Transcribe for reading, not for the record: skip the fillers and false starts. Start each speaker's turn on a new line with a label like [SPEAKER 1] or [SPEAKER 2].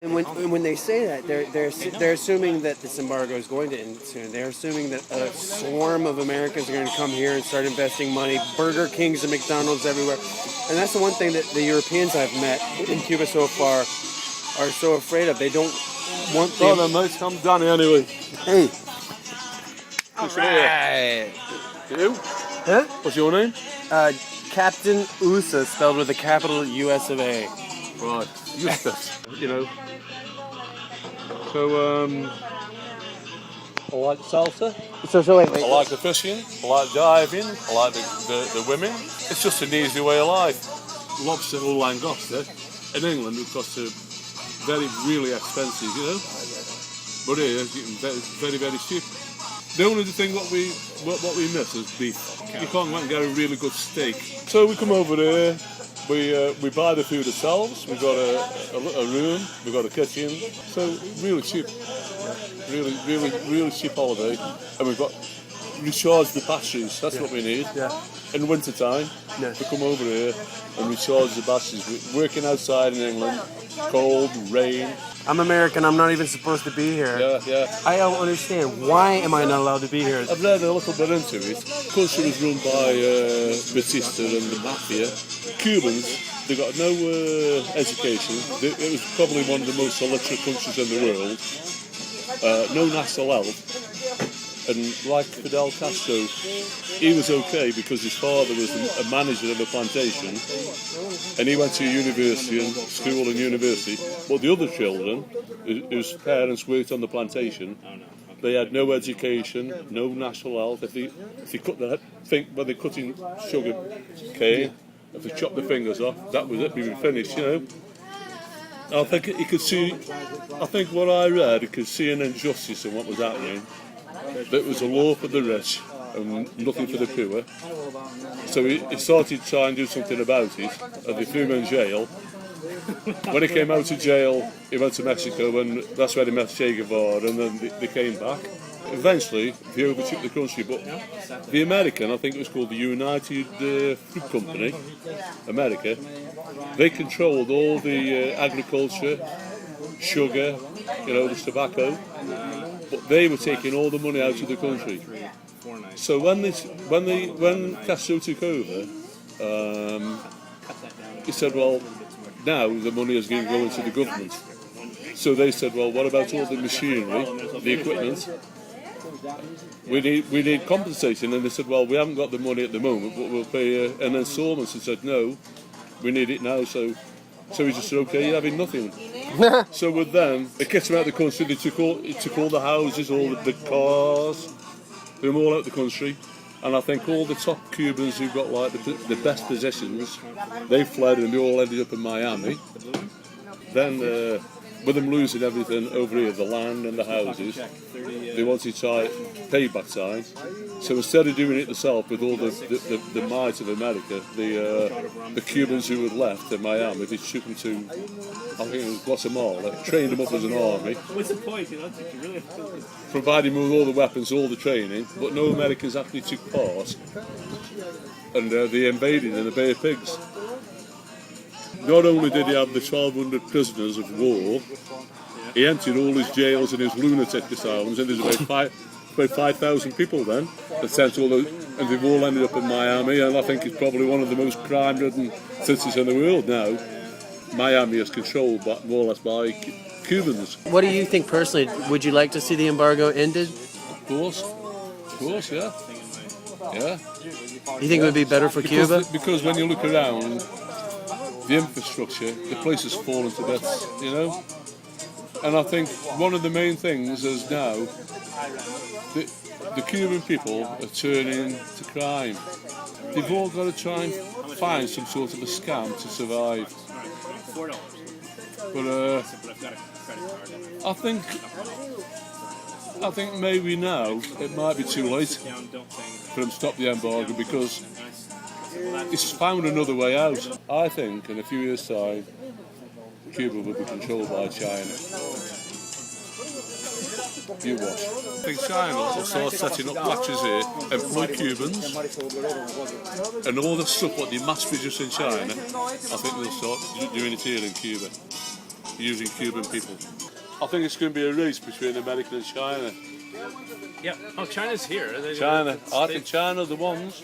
[SPEAKER 1] And when they say that, they're assuming that this embargo is going to end soon. They're assuming that a swarm of Americans are going to come here and start investing money. Burger Kings and McDonald's everywhere, and that's the one thing that the Europeans I've met in Cuba so far are so afraid of. They don't want the.
[SPEAKER 2] Oh, then, mate, I'm Danny anyway.
[SPEAKER 1] Hey.
[SPEAKER 2] All right. You?
[SPEAKER 1] Huh?
[SPEAKER 2] What's your name?
[SPEAKER 1] Captain USA, spelled with a capital US of A.
[SPEAKER 2] Right. Eustace. So, I like salsa.
[SPEAKER 1] So wait.
[SPEAKER 2] I like the fishing. I like diving. I like the women. It's just an easy way of life. Lobster or langosta in England would cost really expensive, But here, it's very, very cheap. The only thing what we miss is beef. You can't go and get a really good steak. So we come over here. We buy the food ourselves. We've got a room. We've got a kitchen. So really cheap. Really cheap holiday. And we've got recharge the batteries. That's what we need.
[SPEAKER 1] Yeah.
[SPEAKER 2] In winter time, to come over here and recharge the batteries. We're working outside in England, cold, rain.
[SPEAKER 1] I'm American. I'm not even supposed to be here.
[SPEAKER 2] Yeah.
[SPEAKER 1] I don't understand. Why am I not allowed to be here?
[SPEAKER 2] I've read a little bit into it. The country was run by Batista and the Mafia. Cubans, they got no education. It was probably one of the most illiterate countries in the world. No national health. And like Fidel Castro, he was okay because his father was a manager of a plantation and he went to school and university. But the other children, whose parents worked on the plantation, they had no education, no national health. If they cut when they're cutting sugar cane, if they chopped the fingers off, that was it, we were finished, I think you could see, what I read, you could see an injustice in what was happening. That was a law for the rich and nothing for the poor. So he started trying to do something about it, and they threw him in jail. When he came out of jail, he went to Mexico, and that's where he met Che Guevara, and then they came back. Eventually, they overtook the country, but the American, I think it was called the United Fruit Company, America, they controlled all the agriculture, sugar, the tobacco. But they were taking all the money out of the country. So when Castro took over, he said, well, now the money is going to go into the government. So they said, well, what about all the machinery, the equipment? We need compensating. And they said, well, we haven't got the money at the moment, but we'll pay an installment. And said, no, we need it now. So he just said, okay, you're having nothing. So with them, they kicked them out of the country. They took all the houses, all the cars, threw them all out of the country. And I think all the top Cubans who got like the best positions, they fled and they all ended up in Miami. Then with them losing everything over here, the land and the houses, they wanted to try payback time. So instead of doing it themselves with all the might of America, the Cubans who had left in Miami, they took them to, I think it was Guatemala, trained them up as an army.
[SPEAKER 3] What's the point? Really
[SPEAKER 2] providing them with all the weapons, all the training, but no Americans actually took part. And they invaded in the Bay of Pigs. Not only did he have the 1,200 prisoners of war, he emptied all his jails and his lunatic asylums, and there's about 5,000 people then that sent all those, and they've all ended up in Miami, and I think it's probably one of the most crime-ridden cities in the world now. Miami is controlled more or less by Cubans.
[SPEAKER 1] What do you think personally? Would you like to see the embargo ended?
[SPEAKER 2] Of course, yeah.
[SPEAKER 1] You think it would be better for Cuba?
[SPEAKER 2] Because when you look around, the infrastructure, the place has fallen to bits, And I think one of the main things is now the Cuban people are turning to crime. They've all got to try and find some sort of a scam to survive. But I think maybe now it might be too late for them to stop the embargo because it's found another way out. I think in a few years' time, Cuba will be controlled by China. You watch. I think China will start setting up factories here, employ Cubans, and all the stuff what they mass produce in China, I think they'll start doing it here in Cuba. using Cuban people. I think it's going to be a race between America and China.
[SPEAKER 3] Yeah. Oh, China's here.
[SPEAKER 2] China. I think China are the ones.